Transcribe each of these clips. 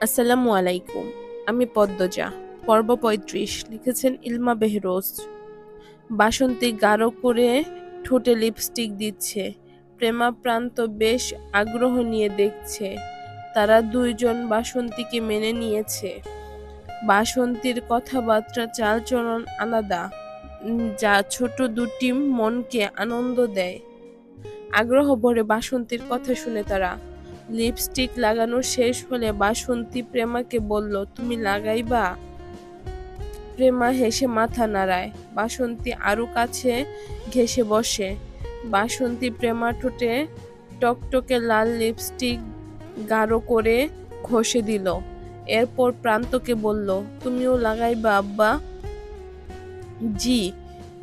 আসসালামু আলাইকুম। আমি পদ্মজা। পর্ব ৩৫ লিখেছেন ইলমা বেহরোজ। বাসন্তী গাঢ় করে ঠোঁটে লিপস্টিক দিচ্ছে। প্রেমাপ্রান্ত বেশ আগ্রহ নিয়ে দেখছে। তারা দুইজন বাসন্তীকে মেনে নিয়েছে। বাসন্তীর কথাবার্তা চালচলন আলাদা, যা ছোট দুটি মনকে আনন্দ দেয়। আগ্রহ ভরে বাসন্তীর কথা শুনে তারা। লিপস্টিক লাগানো শেষ হলে বাসন্তী প্রেমাকে বলল, তুমি লাগাইবা? প্রেমা হেসে মাথা নাড়ায়। বাসন্তী আরো কাছে ঘেঁষে বসে। বাসন্তী প্রেমা ঠোঁটে টকটকে লাল লিপস্টিক গাঢ় করে ঘষে দিল। এরপর প্রান্তকে বলল, তুমিও লাগাইবা আব্বা? জি,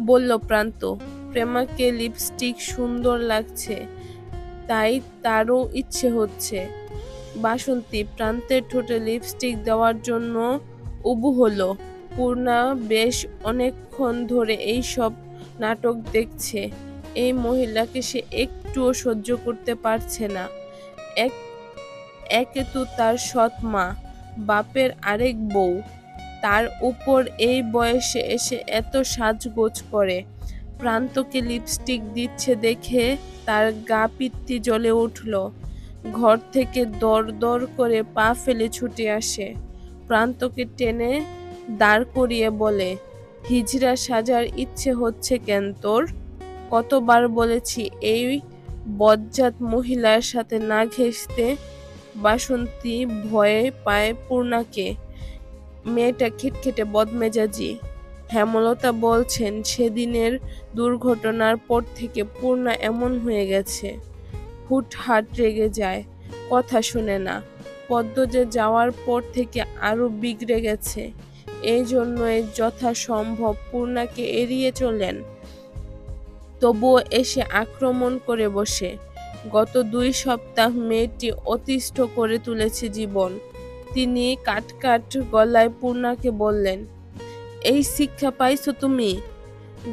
বলল প্রান্ত। প্রেমাকে লিপস্টিক সুন্দর লাগছে, তাই তারও ইচ্ছে হচ্ছে। বাসন্তী প্রান্তের ঠোঁটে লিপস্টিক দেওয়ার জন্য উবু হলো। পূর্ণা বেশ অনেকক্ষণ ধরে এই সব নাটক দেখছে। এই মহিলাকে সে একটুও সহ্য করতে পারছে না। একে তো তার সৎ মা, বাপের আরেক বউ, তার উপর এই বয়সে এসে এত সাজগোজ করে। প্রান্তকে লিপস্টিক দিচ্ছে দেখে তার গা পিত্তি জ্বলে উঠল। ঘর থেকে দর দর করে পা ফেলে ছুটে আসে। প্রান্তকে টেনে দাঁড় করিয়ে বলে, হিজড়া সাজার ইচ্ছে হচ্ছে কেন তোর? কতবার বলেছি এই বজ্জাত মহিলার সাথে না ঘেঁষতে। বাসন্তী ভয়ে পায় পূর্ণাকে। মেয়েটা খিটখিটে বদমেজাজি। হেমলতা বলছেন সেদিনের দুর্ঘটনার পর থেকে পূর্ণা এমন হয়ে গেছে। হুটহাট রেগে যায়, কথা শুনে না। পদ্মজা যাওয়ার পর থেকে আরো বিগড়ে গেছে। এই জন্যই যথাসম্ভব পূর্ণাকে এড়িয়ে চলেন। তবুও এসে আক্রমণ করে বসে। গত 2 সপ্তাহ মেয়েটি অতিষ্ঠ করে তুলেছে জীবন। তিনি কাট গলায় পূর্ণাকে বললেন, এই শিক্ষা পাইছো তুমি?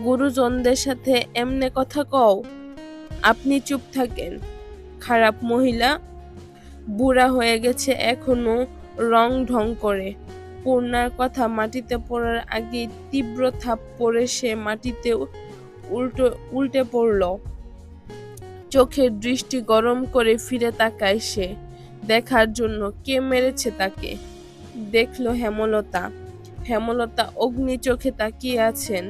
গুরুজনদের সাথে এমনে কথা কও? আপনি চুপ থাকেন, খারাপ মহিলা। বুড়া হয়ে গেছে এখনো রং ঢং করে। পূর্ণার কথা মাটিতে পড়ার আগেই তীব্র থাপ্পড়ে সে মাটিতে উল্টে পড়ল। চোখের দৃষ্টি গরম করে ফিরে তাকায় সে, দেখার জন্য কে মেরেছে তাকে। দেখল হেমলতা। হেমলতা অগ্নি চোখে তাকিয়ে আছেন,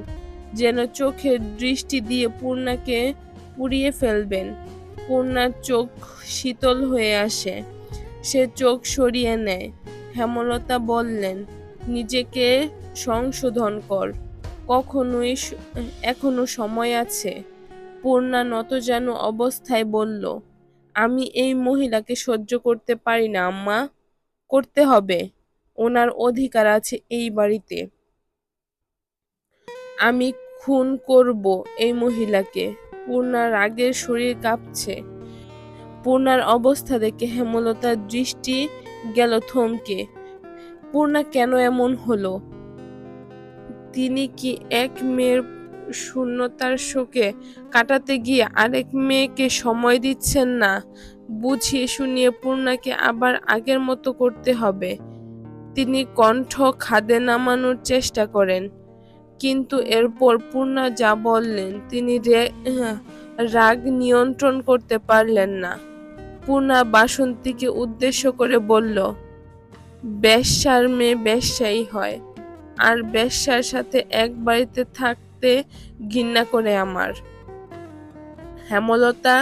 যেন চোখের দৃষ্টি দিয়ে পূর্ণাকে পুড়িয়ে ফেলবেন। পূর্ণার চোখ শীতল হয়ে আসে। সে চোখ সরিয়ে নেয়। হেমলতা বললেন, নিজেকে সংশোধন কর, এখনো সময় আছে। পূর্ণা নতজানু অবস্থায় বলল, আমি এই মহিলাকে সহ্য করতে পারি না আম্মা। করতে হবে, ওনার অধিকার আছে এই বাড়িতে। আমি খুন করব এই মহিলাকে। পূর্ণার রাগের শরীর কাঁপছে। পূর্ণার অবস্থা দেখে হেমলতার দৃষ্টি গেল থমকে। পূর্ণা কেন এমন হলো? তিনি কি এক মেয়ের শূন্যতার শোকে কাটাতে গিয়ে আরেক মেয়েকে সময় দিচ্ছেন না? বুঝিয়ে শুনিয়ে পূর্ণাকে আবার আগের মতো করতে হবে। তিনি কণ্ঠ খাদে নামানোর চেষ্টা করেন, কিন্তু এরপর পূর্ণা যা বললেন তিনি রাগ নিয়ন্ত্রণ করতে পারলেন না। পূর্ণা বাসন্তীকে উদ্দেশ্য করে বলল, বেশ্যার মেয়ে বেশ্যাই হয়, আর বেশ্যার সাথে এক বাড়িতে থাকতে ঘৃণা করে আমার। হেমলতা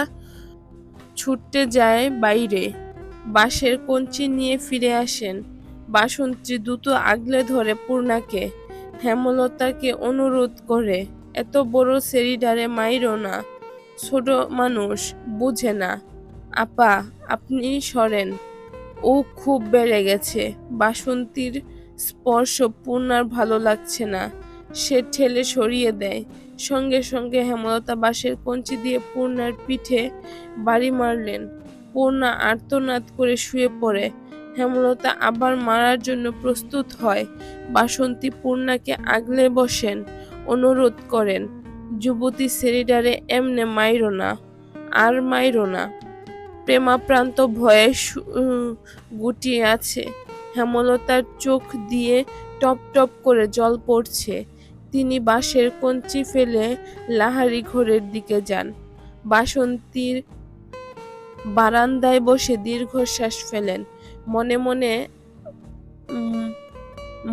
ছুটতে যায় বাইরে। বাঁশের কঞ্চি নিয়ে ফিরে আসেন। বাসন্তী দ্রুত আগলে ধরে পূর্ণাকে। হেমলতাকে অনুরোধ করে, এত বড় সেরিডারে মাইরো না, ছোট মানুষ, বুঝে না। আপা, আপনি সরেন, ও খুব বেড়ে গেছে। বাসন্তীর স্পর্শ পূর্ণার ভালো লাগছে না। সে ঠেলে সরিয়ে দেয়। সঙ্গে সঙ্গে হেমলতা বাঁশের কঞ্চি দিয়ে পূর্ণার পিঠে বাড়ি মারলেন। পূর্ণা আর্তনাদ করে শুয়ে পড়ে। হেমলতা আবার মারার জন্য প্রস্তুত হয়। বাসন্তী পূর্ণাকে আগলে বসেন, অনুরোধ করেন, যুবতী সেরিডারে এমনে মাইরো না, আর মাইরো না। প্রেমাপ্রান্ত ভয়ে গুটিয়ে আছে। হেমলতার চোখ দিয়ে টপ টপ করে জল পড়ছে। তিনি বাঁশের কঞ্চি ফেলে লাহারি ঘরের দিকে যান। বাসন্তীর বারান্দায় বসে দীর্ঘশ্বাস ফেলেন। মনে মনে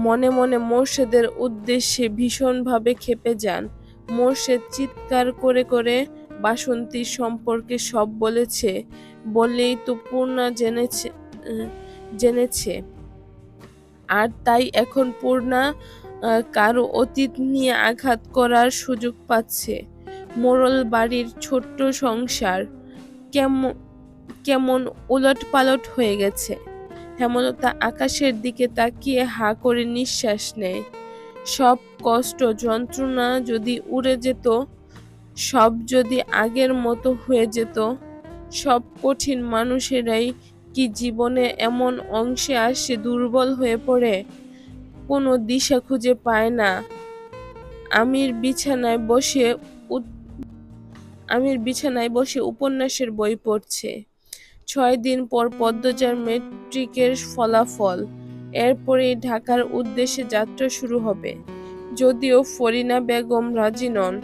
মনে মনে মোর্শেদের উদ্দেশ্যে ভীষণভাবে ক্ষেপে যান। মোর্শেদ চিৎকার করে করে বাসন্তীর সম্পর্কে সব বলেছে বলেই তো পূর্ণা জেনেছে। আর তাই এখন পূর্ণা কারো অতীত নিয়ে আঘাত করার সুযোগ পাচ্ছে। মোড়ল বাড়ির ছোট্ট সংসার কেমন উলটপালট হয়ে গেছে। হেমলতা আকাশের দিকে তাকিয়ে হা করে নিঃশ্বাস নেয়। সব কষ্ট যন্ত্রণা যদি উড়ে যেত, সব যদি আগের মতো হয়ে যেত। সব কঠিন মানুষেরাই কি জীবনে এমন অংশে আসে দুর্বল হয়ে পড়ে, কোনো দিশা খুঁজে পায় না। আমির বিছানায় বসে উপন্যাসের বই পড়ছে। 6 দিন পর পদ্মজার ম্যাট্রিকের ফলাফল। এরপরেই ঢাকার উদ্দেশ্যে যাত্রা শুরু হবে। যদিও ফরিনা বেগম রাজি নন,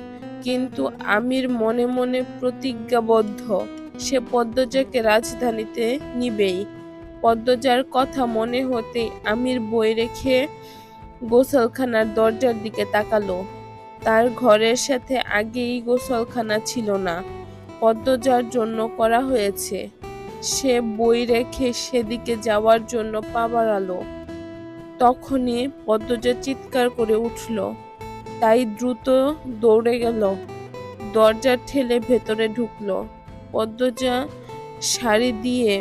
কিন্তু আমির মনে মনে প্রতিজ্ঞাবদ্ধ, সে পদ্মজাকে রাজধানীতে নিবেই। পদ্মজার কথা মনে হতেই আমির বই রেখে গোসলখানার দরজার দিকে তাকালো। তার ঘরের সাথে আগেই গোসলখানা ছিল না, পদ্মজার জন্য করা হয়েছে। সে বই রেখে সেদিকে যাওয়ার জন্য পা বাড়ালো। তখনই পদ্মজা চিৎকার করে উঠল। তাই দ্রুত দৌড়ে গেল, দরজা ঠেলে ভেতরে ঢুকলো। পদ্মজা শাড়ি দিয়ে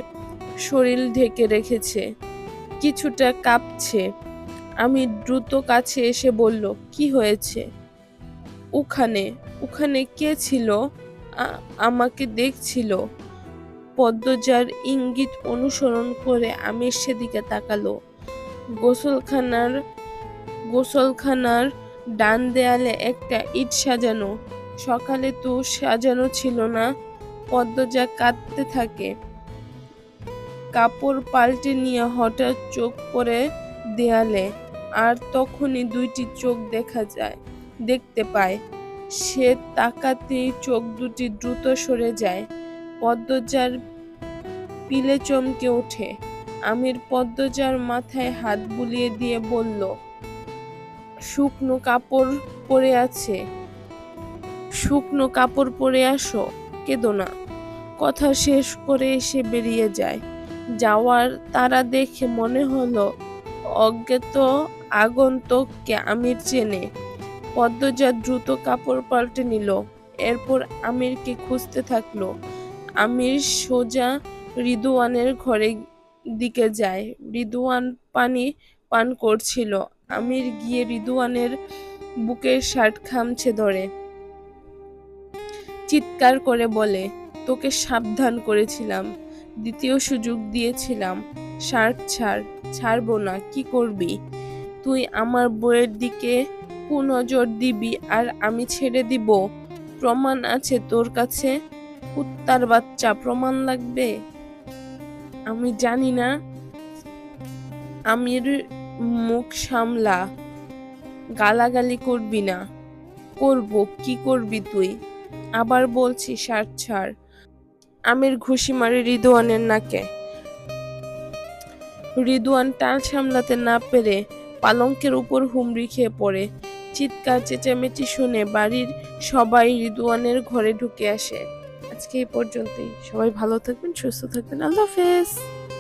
শরীর ঢেকে রেখেছে, কিছুটা কাঁপছে। আমি দ্রুত কাছে এসে বলল, কি হয়েছে? ওখানে কে ছিল? আমাকে দেখছিল। পদ্মজার ইঙ্গিত অনুসরণ করে আমির সেদিকে তাকালো। গোসলখানার ডান দেয়ালে একটা ইট সাজানো। সকালে তো সাজানো ছিল না। পদ্মজা কাঁদতে থাকে। কাপড় পাল্টে নিয়ে হঠাৎ চোখ পড়ে দেয়ালে, আর তখনই দুইটি চোখ দেখতে পায়। সে তাকাতেই চোখ দুটি দ্রুত সরে যায়। পদ্মজার পিলে চমকে ওঠে। আমির পদ্মজার মাথায় হাত বুলিয়ে দিয়ে বলল, শুকনো কাপড় পরে আসো, কেঁদো না। কথা শেষ করে এসে বেরিয়ে যায়। যাওয়ার তারা দেখে মনে হলো অজ্ঞাত আগন্তুককে আমির চেনে। পদ্মজা দ্রুত কাপড় পাল্টে নিল, এরপর আমিরকে খুঁজতে থাকলো। আমির সোজা রিদওয়ানের ঘরের দিকে যায়। রিদওয়ান পানি পান করছিল। আমির গিয়ে রিদওয়ানের বুকের শার্ট খামচে ধরে চিৎকার করে বলে, তোকে সাবধান করেছিলাম, দ্বিতীয় সুযোগ দিয়েছিলাম, শার্ট ছাড়বো না। কি করবি তুই? আমার বইয়ের দিকে কুনজর দিবি আর আমি ছেড়ে দিব? প্রমাণ আছে তোর কাছে? কুত্তার বাচ্চা, প্রমাণ লাগবে? আমি জানি না। আমির মুখ সামলা, গালাগালি করবি না। করব। কি করবি তুই? আবার বলছি শার্ট ছাড়। আমির ঘুষি মারে রিদওয়ানের নাকে। রিদওয়ান টান সামলাতে না পেরে পালঙ্কের উপর হুমড়ি খেয়ে পড়ে। চিৎকার চেঁচামেচি শুনে বাড়ির সবাই রিদওয়ানের ঘরে ঢুকে আসে। আজকে এই পর্যন্তই। সবাই ভালো থাকবেন, সুস্থ থাকবেন। আল্লাহ হাফেজ।